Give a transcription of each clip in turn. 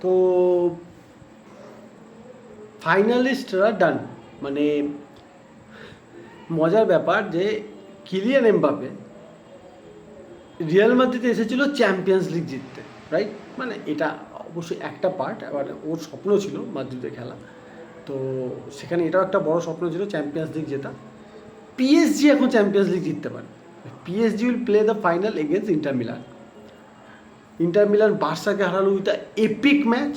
তো ফাইনালিস্টরা ডান, মানে মজার ব্যাপার যে কিলিয়ান এমবাপে রিয়াল মাদ্রিদে এসেছিল চ্যাম্পিয়ন্স লিগ জিততে, রাইট? মানে এটা অবশ্যই একটা পার্ট, মানে ওর স্বপ্ন ছিল মাদ্রিদে খেলা, তো সেখানে এটাও একটা বড় স্বপ্ন ছিল চ্যাম্পিয়ন্স লিগ জেতা। পিএসজি এখন চ্যাম্পিয়ন্স লিগ জিততে পারে। PSG will play the final against Inter Milan. Inter Milan বার্সাকে হারালো with epic match,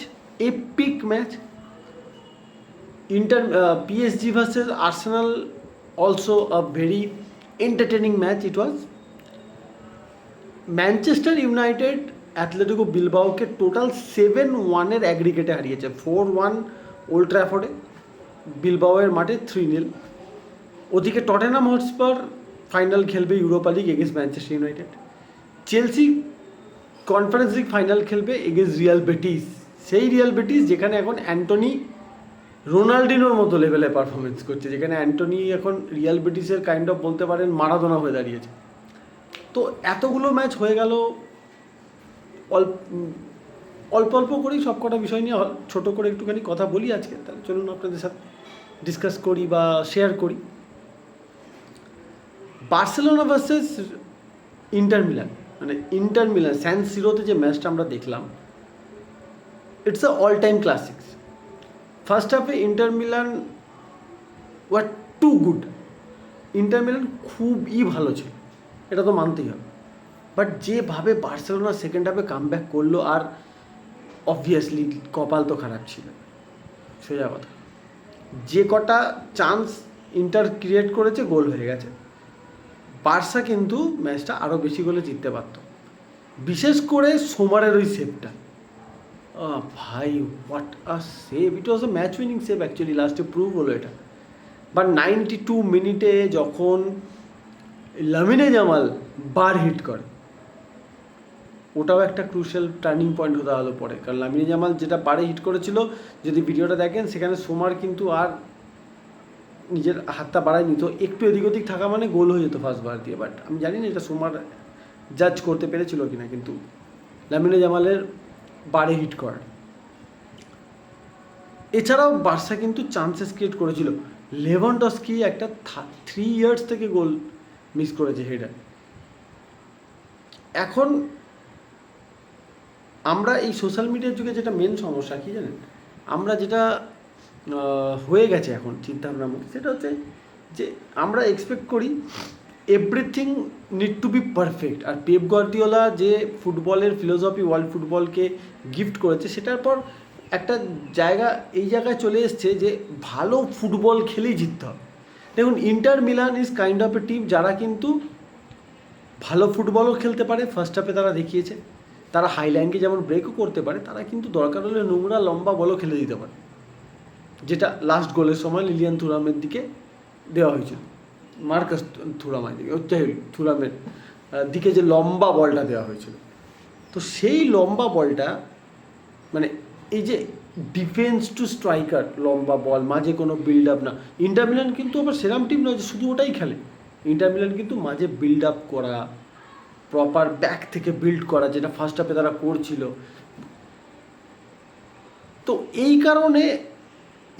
epic match. PSG versus Arsenal, also a very entertaining match it was. Manchester United Atletico বিলবাওকে total 7-1 অ্যাগ্রিগেটে হারিয়েছে। 4-1 old ট্র্যাফোর্ডে, বিলবাওয়ের মাঠে 3-0। ওদিকে টটেনহাম হটস্পার ফাইনাল খেলবে Europa League against Manchester United. Chelsea Conference League final খেলবে against Real Betis, সেই রিয়াল বেটিস যেখানে এখন অ্যান্টনি রোনাল্ডিনোর মতো লেভেলে পারফরমেন্স করছে, যেখানে অ্যান্টনি এখন রিয়াল বেটিসের কাইন্ড অফ বলতে পারেন মারাদোনা হয়ে দাঁড়িয়েছে। তো এতগুলো ম্যাচ হয়ে গেল, অল্প অল্প করেই সব কটা বিষয় নিয়ে ছোটো করে একটুখানি কথা বলি আজকে। তাহলে চলুন আপনাদের সাথে ডিসকাস করি বা শেয়ার করি। বার্সেলোনা ভার্সেস ইন্টার মিলান, মানে ইন্টার মিলান স্যান সিরোতে যে ম্যাচটা আমরা দেখলাম, it's a all time classics. First হাফে Inter Milan were too good, Inter Milan খুবই ভালো ছিল, এটা তো মানতেই হবে। বাট যেভাবে বার্সেলোনা সেকেন্ড হাফে কাম ব্যাক করলো, আর অবভিয়াসলি কপাল তো খারাপ ছিল, সোজা কথা। যে কটা চান্স ইন্টার ক্রিয়েট করেছে গোল হয়ে গেছে। বার্সা কিন্তু ম্যাচটা আরও বেশি গোলে জিততে পারত, বিশেষ করে সোমারের ওই সেভটা। ভাই what a save, it was a match winning save actually, লাস্টে প্রুভ হলো এটা। বাট 92 মিনিটে যখন লামিনে জামাল বার হিট করে, ওটাও একটা ক্রুশিয়াল টার্নিং পয়েন্ট হতে হলো পরে, কারণ লামিনে জামাল যেটা বারে হিট করেছিল, যদি ভিডিওটা দেখেন সেখানে সোমার কিন্তু আর নিজের হাতটা বাড়ায়নি, তো একটু এদিক ওদিক থাকা মানে গোল হয়ে যেত ফার্স্ট বার দিয়ে। বাট আমি জানি না এটা সোমার জাজ করতে পেরেছিল কিনা, কিন্তু লামিনে জামালের বারে হিট করার। এছাড়াও বার্সা কিন্তু চান্সেস ক্রিয়েট করেছিল। লেভানডস্কি একটা 3 ইয়ার্স থেকে গোল মিস করেছে হেডার। এখন আমরা এই সোশ্যাল মিডিয়ার যুগে যেটা মেন সমস্যা কী জানেন, আমরা যেটা হয়ে গেছে এখন চিন্তাভাবনার মধ্যে, সেটা হচ্ছে যে আমরা এক্সপেক্ট করি everything need to be perfect. আর পেপ গার্দিওলা যে ফুটবলের ফিলোসফি ওয়ার্ল্ড ফুটবলকে গিফট করেছে, সেটার পর একটা এই জায়গায় চলে এসছে যে ভালো ফুটবল খেলেই জিততে হবে। দেখুন, inter Milan is kind of A team যারা কিন্তু ভালো ফুটবলও খেলতে পারে, ফার্স্ট হাফে তারা দেখিয়েছে। তারা হাইলাইনকে যেমন ব্রেকও করতে পারে, তারা কিন্তু দরকার হলে নোংরা লম্বা বলও খেলে দিতে পারে, যেটা লাস্ট গোলের সময় লিলিয়ান থুরামের দিকে দেওয়া হয়েছিল, মার্কাস থুরামের দিকে, থুরামের দিকে যে লম্বা বলটা দেওয়া হয়েছিল। তো সেই লম্বা বলটা, মানে এই যে ডিফেন্স টু স্ট্রাইকার লম্বা বল, মাঝে কোনো বিল্ড আপ না। ইন্টার মিলান কিন্তু আবার সেরাম টিম নয় যে শুধু ওটাই খেলে। ইন্টার মিলান কিন্তু মাঝে বিল্ড আপ করা, প্রপার ব্যাক থেকে বিল্ড করা, যেটা ফার্স্ট হাফে তারা করছিল। তো এই কারণে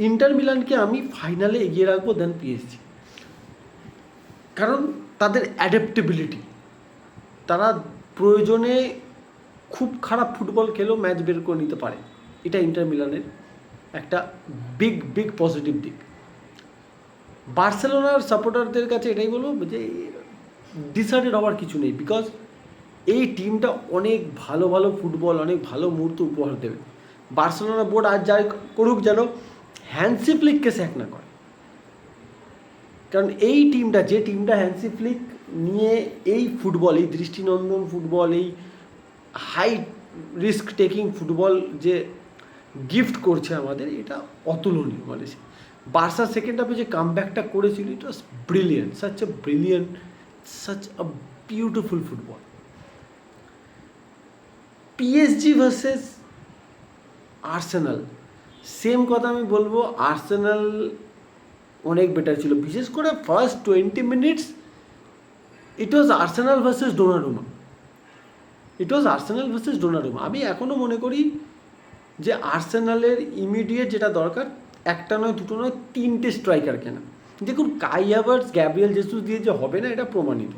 ইন্টার মিলানকে আমি ফাইনালে এগিয়ে রাখবো দেন পিএসজি, কারণ তাদের অ্যাডাপ্টেবিলিটি, তারা প্রয়োজনে খুব খারাপ ফুটবল খেলেও ম্যাচ বের করে নিতে পারে, এটা ইন্টার মিলানের একটা বিগ পজিটিভ দিক। বার্সেলোনার সাপোর্টারদের কাছে এটাই বলবো যে ডিসাইডেড হওয়ার কিছু নেই, বিকজ এই টিমটা অনেক ভালো ফুটবল, অনেক ভালো মুহূর্ত উপহার দেবে। বার্সেলোনা বোর্ড আজ যাই করুক যেন হ্যান্সি ফ্লিককে স্যাক না করে, কারণ এই টিমটা, যে টিমটা হ্যান্সি ফ্লিক নিয়ে এই ফুটবল, এই দৃষ্টিনন্দন ফুটবল, এই হাই রিস্ক টেকিং ফুটবল যে গিফট করছে আমাদের, এটা অতুলনীয়। মানে বার্সা সেকেন্ড হাফে যে কামব্যাকটা করেছিল, it was brilliant, such a beautiful football. PSG versus Arsenal, same কথা আমি বলবো, আর্সেনাল অনেক বেটার ছিল, বিশেষ করে first 20 minutes it was Arsenal versus Donnarumma. আমি এখনও মনে করি যে আর্সেনালের ইমিডিয়েট যেটা দরকার একটা নয় দুটো নয় তিনটে স্ট্রাইকার কেনা। দেখুন কাই হ্যাভার্টস গ্যাব্রিয়েল জেসুস দিয়ে যে হবে না এটা প্রমাণিত।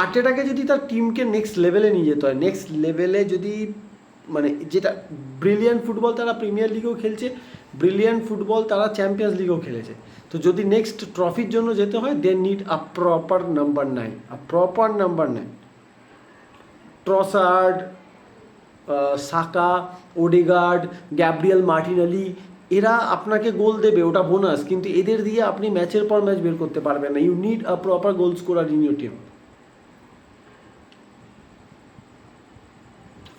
আর্টেটাকে যদি তার টিমকে নেক্সট লেভেলে নিয়ে যেতে হয়, নেক্সট লেভেলে যদি মানে যেটা ব্রিলিয়ান্ট ফুটবল তারা প্রিমিয়ার লিগেও খেলছে, ব্রিলিয়ান্ট ফুটবল তারা চ্যাম্পিয়ন্স লিগেও খেলেছে, তো যদি নেক্সট ট্রফির জন্য যেতে হয় they need a proper number 9, a proper number 9। Trossard, Saka, Odegaard, Gabriel Martinelli এরা আপনাকে গোল দেবে, ওটা বোনাস, কিন্তু এদের দিয়ে আপনি ম্যাচের পর ম্যাচ বের করতে পারবেন না। You need a proper goal scorer in your team.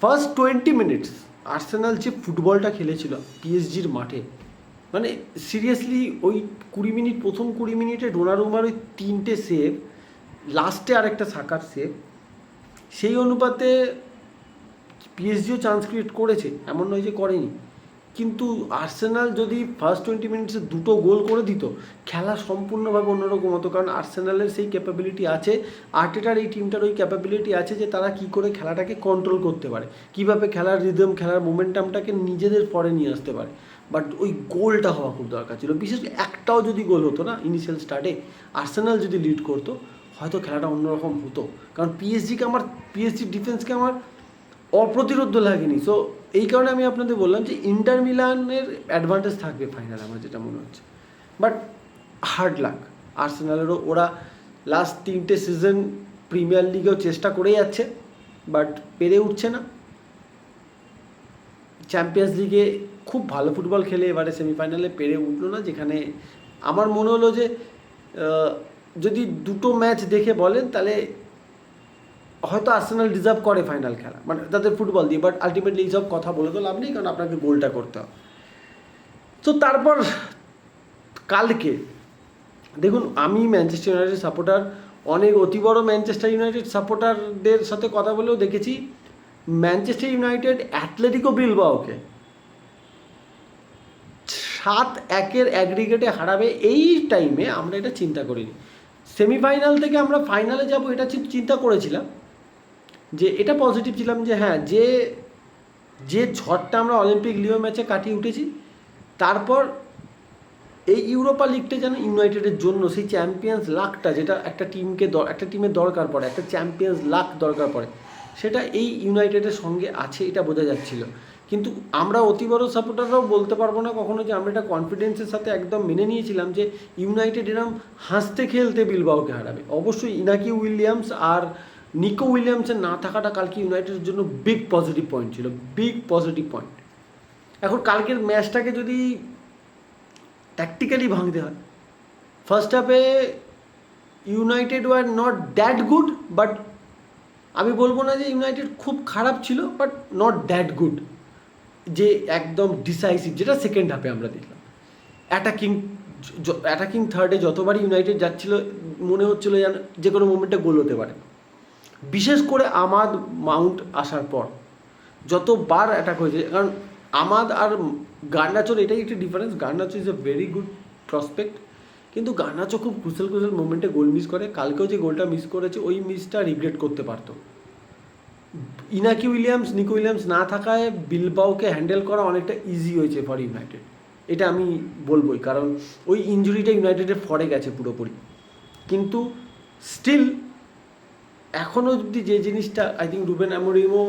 First 20 minutes Arsenal যে ফুটবলটা খেলেছিল পিএসজির মাঠে, মানে সিরিয়াসলি ওই 20 মিনিট, প্রথম 20 মিনিটে ডোনারুমার ওই 3টে সেভ, লাস্টে আরেকটা সাকার সেভ, সেই অনুপাতে পিএসজিও চান্স ক্রিয়েট করেছে, এমন নয় যে করেনি, কিন্তু আর্সেনাল যদি ফার্স্ট 20 মিনিটসে 2টো গোল করে দিত খেলা সম্পূর্ণভাবে অন্যরকম হতো। কারণ আর্সেনালের সেই ক্যাপাবিলিটি আছে, আর্টেটার এই টিমটার ওই ক্যাপাবিলিটি আছে যে তারা কী করে খেলাটাকে কন্ট্রোল করতে পারে, কীভাবে খেলার রিদম, খেলার মোমেন্টামটাকে নিজেদের পরে নিয়ে আসতে পারে। বাট ওই গোলটা হওয়া খুব দরকার ছিল, বিশেষ করে একটাও যদি গোল হতো না ইনিশিয়াল স্টার্টে, আর্সেনাল যদি লিড করতো হয়তো খেলাটা অন্যরকম হতো। কারণ পিএসজির ডিফেন্সকে আমার অপ্রতিরোধ্য লাগেনি। সো এই কারণে আমি আপনাদের বললাম যে ইন্টার মিলানের অ্যাডভান্টেজ থাকবে ফাইনালে, আমার যেটা মনে হচ্ছে। বাট হার্ড লাক আর্সেনালেরও, ওরা লাস্ট 3টে সিজন প্রিমিয়ার লিগেও চেষ্টা করে যাচ্ছে বাট পেরে উঠছে না। চ্যাম্পিয়ন্স লিগে খুব ভালো ফুটবল খেলে এবারে সেমিফাইনালে পেরে উঠলো না, যেখানে আমার মনে হলো যে যদি 2টো ম্যাচ দেখে বলেন তাহলে হয়তো আর্সেনাল ডিজার্ভ করে ফাইনাল খেলা, মানে তাদের ফুটবল দিয়ে। বাট আলটিমেটলি এইসব কথা বলে তো লাভ নেই, কারণ আপনাকে গোলটা করতে হবে। তো তারপর কালকে দেখুন, আমি ম্যানচেস্টার ইউনাইটেড সাপোর্টার, অনেক অতি বড় ম্যানচেস্টার ইউনাইটেড সাপোর্টারদের সাথে কথা বলেও দেখেছি ম্যানচেস্টার ইউনাইটেড অ্যাথলেটিকো বিলবাওকে 7-1 অ্যাগ্রিগেটে হারাবে, এই টাইমে আমরা এটা চিন্তা করিনি। সেমিফাইনাল থেকে আমরা ফাইনালে যাব এটা চিন্তা করেছিলাম, যে এটা পজিটিভ ছিলাম যে হ্যাঁ, যে ঝড়টা আমরা অলিম্পিক লিও ম্যাচে কাটিয়ে উঠেছি, তারপর এই ইউরোপা লিগটা যেন ইউনাইটেডের জন্য সেই চ্যাম্পিয়ন্স লাকটা, যেটা একটা টিমের দরকার পড়ে, একটা চ্যাম্পিয়ন্স লাক দরকার পড়ে, সেটা এই ইউনাইটেডের সঙ্গে আছে, এটা বোঝা যাচ্ছিল। কিন্তু আমরা অতি বড় সাপোর্টাররাও বলতে পারবো না কখনো যে আমরা এটা কনফিডেন্সের সাথে একদম মেনে নিয়েছিলাম যে ইউনাইটেড এরম হাসতে খেলতে বিলবাওকে হারাবে। অবশ্যই ইনাকি উইলিয়ামস আর নিকো উইলিয়ামসের না থাকাটা কালকে ইউনাইটেডের জন্য বিগ পজিটিভ পয়েন্ট ছিল, বিগ পজিটিভ পয়েন্ট। এখন কালকের ম্যাচটাকে যদি ট্যাকটিক্যালি ভাঙতে হয়, ফার্স্ট হাফে United were not that good, but আমি বলবো না যে ইউনাইটেড খুব খারাপ ছিল, বাট নট দ্যাট গুড যে একদম ডিসাইসিভ, যেটা সেকেন্ড হাফে আমরা দেখলাম। অ্যাটাকিং থার্ডে যতবারই ইউনাইটেড যাচ্ছিল মনে হচ্ছিলো যেন যে কোনো মোমেন্টে গোল হতে পারে, বিশেষ করে আমাদ মাউন্ট আসার পর যতবার অ্যাটাক হয়েছে। কারণ আমাদ আর গার্নাচোর এটাই একটি difference, Garnacho is a very good prospect, কিন্তু গার্নাচো খুব ক্রুশাল মোমেন্টে গোল মিস করে। কালকেও যে গোলটা মিস করেছে ওই মিসটা রিগ্রেট করতে পারতো। ইনাকি উইলিয়ামস, নিকো উইলিয়ামস না থাকায় বিলবাওকে হ্যান্ডেল করা অনেকটা ইজি হয়েছে ফর ইউনাইটেড, এটা আমি বলবোই, কারণ ওই ইঞ্জুরিটা ইউনাইটেডের ফরে গেছে পুরোপুরি। কিন্তু স্টিল এখনও অবধি যে জিনিসটা আই থিঙ্ক রুবেন অ্যামোরিমও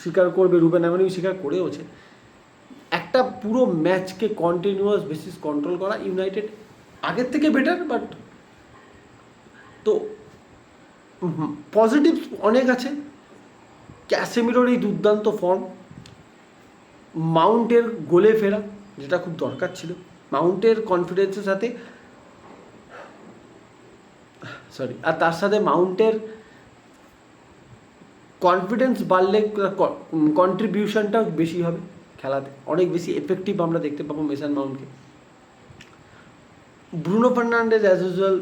স্বীকার করবে, রুবেন অ্যামোরিম স্বীকার করেওছে, একটা পুরো ম্যাচকে কন্টিনিউয়াস বেসিস কন্ট্রোল করা ইউনাইটেড আগের থেকে বেটার। বাট তো পজিটিভস অনেক আছে, ক্যাসেমিরোর এই দুর্দান্ত ফর্ম, মাউন্টের গোলে ফেরা যেটা খুব দরকার ছিল, মাউন্টের কনফিডেন্সের সাথে আর তার সাথে মাউন্টের কনফিডেন্স বাড়লে কন্ট্রিবিউশনটাও বেশি হবে খেলাতে, অনেক বেশি এফেক্টিভ আমরা দেখতে পাবো মেসন মাউন্টকে। ব্রুনো ফার্নান্ডেজ অ্যাজ ইউজুয়াল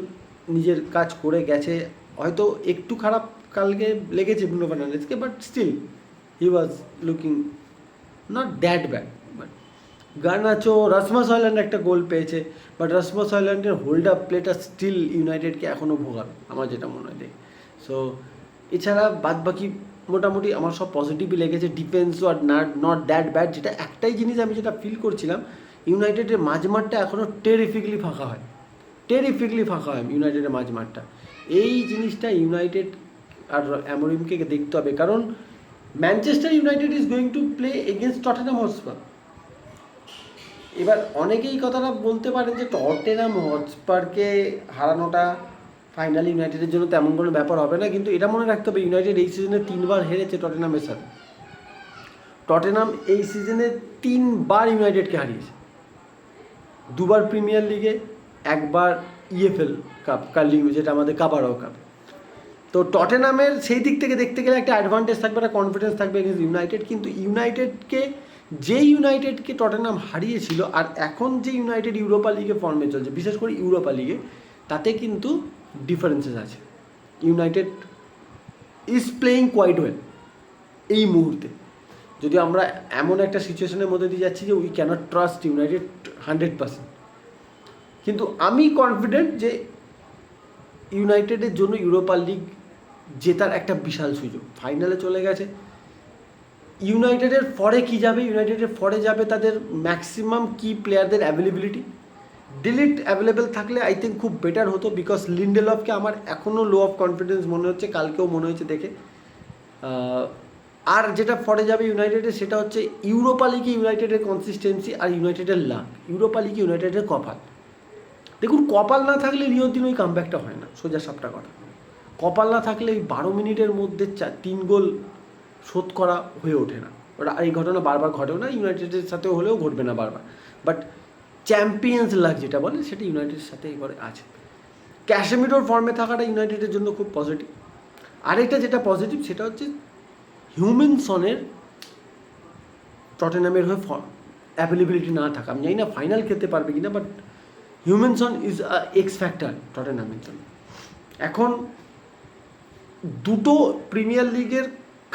নিজের কাজ করে গেছে, হয়তো একটু খারাপ কালকে লেগেছে ব্রুনো ফার্নান্ডেজকে, but still he was looking not that bad. But Garnacho, Rasmus Hojlund একটা গোল পেয়েছে, বাট রাসমস হয়ল্যান্ডের হোল্ড আপ প্লেটা স্টিল ইউনাইটেডকে এখনও ভোগাবে আমার যেটা মনে হয় দেখ। সো এছাড়া বাদ বাকি মোটামুটি আমার সব পজিটিভই লেগেছে। ডিফেন্সও আর নট দ্যাট ব্যাড। যেটা একটাই জিনিস আমি যেটা ফিল করছিলাম, ইউনাইটেডের মাঝমাঠটা এখনও টেরিফিকলি ফাঁকা হয় ইউনাইটেডের মাঝমাঠটা। এই জিনিসটা ইউনাইটেড আর অ্যামোরিমকে দেখতে হবে, কারণ Manchester United is going to play against Tottenham Hotspur. এবার অনেকেই কথাটা বলতে পারেন যে টটেনহাম হটস্পারকে হারানোটা ফাইনালি ইউনাইটেডের জন্য তেমন কোনো ব্যাপার হবে না, কিন্তু এটা মনে রাখতে হবে ইউনাইটেড এই সিজনে 3বার হেরেছে টটেনহামের সাথে। টটেনহাম এই সিজনে 3বার ইউনাইটেডকে হারিয়েছে, 2বার প্রিমিয়ার লিগে, 1বার ইএফএল কাপ কার্লিং, যেটা আমাদের কাবারও কাপ। তো টটেনহামের সেই দিক থেকে দেখতে গেলে একটা অ্যাডভান্টেজ থাকবে, একটা কনফিডেন্স থাকবে এগেন্স্ট ইউনাইটেড। কিন্তু ইউনাইটেডকে টটেনহাম হারিয়েছিল আর এখন যে ইউনাইটেড ইউরোপা লিগে ফর্মে চলছে, বিশেষ করে ইউরোপা লিগে, তাতে কিন্তু ডিফারেন্সেস আছে। United is playing quite well এই মুহূর্তে। যদি আমরা এমন একটা সিচুয়েশনের মধ্যে দিয়ে যাচ্ছি যে উই ক্যানট ট্রাস্ট ইউনাইটেড 100%, কিন্তু আমি কনফিডেন্ট যে ইউনাইটেডের জন্য ইউরোপা লিগ জেতার একটা বিশাল সুযোগ। ফাইনালে চলে গেছে। ইউনাইটেডের ফরে কী যাবে? ইউনাইটেডের ফরে যাবে তাদের ম্যাক্সিমাম কি প্লেয়ারদের অ্যাভেলেবিলিটি। ডিলিট অ্যাভেলেবেল থাকলে আই থিঙ্ক খুব বেটার হতো, বিকজ লিন্ডেলফকে আমার এখনও লো অফ কনফিডেন্স মনে হচ্ছে, কালকেও মনে হয়েছে দেখে। আর যেটা ফরে যাবে ইউনাইটেডের, সেটা হচ্ছে ইউরোপা লিগে ইউনাইটেডের কনসিস্টেন্সি আর ইউনাইটেডের লাক। ইউরোপা লিগে ইউনাইটেডের কপাল। দেখুন, কপাল না থাকলে লিওর দিন ওই কামব্যাকটা হয় না, সোজা সাপটা কথা। কপাল না থাকলে ওই 12 মিনিটের মধ্যে 3 গোল শোধ করা হয়ে ওঠে না। ওটা এই ঘটনা বারবার ঘটেও না, ইউনাইটেডের সাথেও হলেও ঘটবে না বারবার। বাট চ্যাম্পিয়ন্স লাক যেটা বলে, সেটা ইউনাইটেডের সাথে এবারে আছে। ক্যাসেমিরোর ফর্মে থাকাটা ইউনাইটেডের জন্য খুব পজিটিভ। আরেকটা যেটা পজিটিভ, সেটা হচ্ছে হিউম্যানসনের টটেনহামের হয়ে অ্যাভেলেবিলিটি না থাকা। আমি জানি না ফাইনাল খেলতে পারবে কিনা, বাট হিউম্যানসন ইজ এক্স ফ্যাক্টর টটেনহামের জন্য। এখন দুটো প্রিমিয়ার লিগের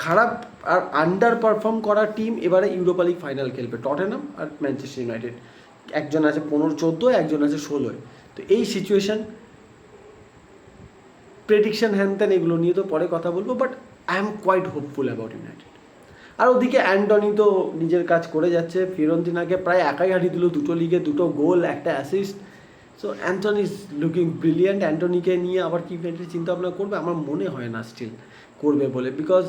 খারাপ আর আন্ডার পারফর্ম করা টিম এবারে ইউরোপা লিগ ফাইনাল খেলবে, টটেনহাম আর ম্যানচেস্টার ইউনাইটেড। একজন আছে 15-14, একজন আছে 16। তো এই সিচুয়েশান, প্রেডিকশন হ্যান এগুলো নিয়ে তো পরে কথা বলবো, but I am quite hopeful about United. আর ওদিকে অ্যান্টনি তো নিজের কাজ করে যাচ্ছে। ফিওরেন্তিনাকে প্রায় একাই হারিয়ে দিল, 2টো লিগে 2টো গোল, 1টা assist. So Antony is looking brilliant. অ্যান্টনিকে নিয়ে আবার কি চিন্তা ভাবনা করবে? আমার মনে হয় না স্টিল করবে বলে, বিকজ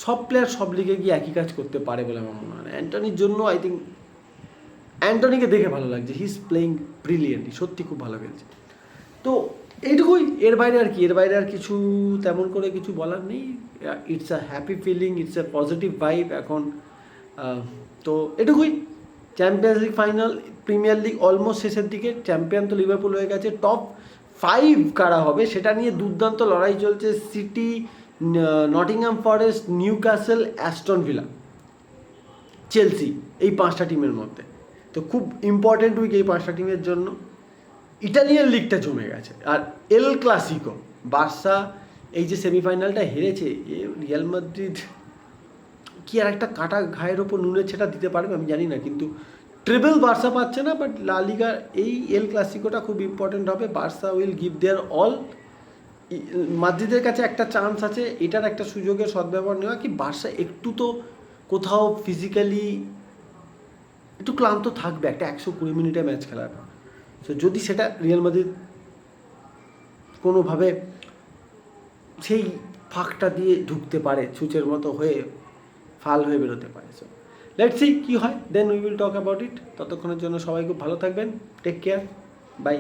সব প্লেয়ার সব লিগে গিয়ে একই কাজ করতে পারে বলে আমার মনে হয় না। অ্যান্টনির জন্য আই থিঙ্ক অ্যান্টনিকে দেখে ভালো লাগছে, হি ইজ প্লেইং ব্রিলিয়ান্টলি, সত্যি খুব ভালো খেলছে। তো এইটুকুই, এর বাইরে আর কিছু তেমন করে কিছু বলার নেই। It's a happy feeling, it's a positive vibe এখন। তো এটুকুই। Champions League final, Premier League almost শেষের দিকে। চ্যাম্পিয়ন তো লিভারপুল হয়ে গেছে। টপ 5 কারা হবে সেটা নিয়ে দুর্দান্ত লড়াই চলছে। City, Nottingham forest, Newcastle, Aston villa, Chelsea, এই 5টা টিমের মধ্যে। তো খুব ইম্পর্টেন্ট উইক এই 5টা টিমের জন্য। ইটালিয়ান লিগটা জমে গেছে। আর এল ক্লাসিকো, বার্সা এই যে সেমিফাইনালটা হেরেছে, রিয়াল মাদ্রিদ কি আর একটা কাটা ঘায়ের ওপর নুনের ছেটা দিতে পারবে আমি জানি না, কিন্তু ট্রিপল বার্সা পাচ্ছে না। বাট লা লিগার এই এল ক্লাসিকোটা খুব ইম্পর্টেন্ট হবে। Barca will give there all. মাদ্রিদের কাছে একটা চান্স আছে, এটার একটা সুযোগের সদ্ব্যবহার নেওয়া, কি বার্সা একটু তো কোথাও ফিজিক্যালি একটু ক্লান্ত থাকবে একটা 120 মিনিটের ম্যাচ খেলার পর। সো যদি সেটা রিয়াল মাদ্রিদ কোনোভাবে সেই ফাঁকটা দিয়ে ঢুকতে পারে, ছুঁচের মতো হয়ে ফাল হয়ে বেরোতে পারে। সো লেটস সি কী হয়, then we will talk about it. ততক্ষণের জন্য সবাই খুব ভালো থাকবেন, টেক কেয়ার, বাই।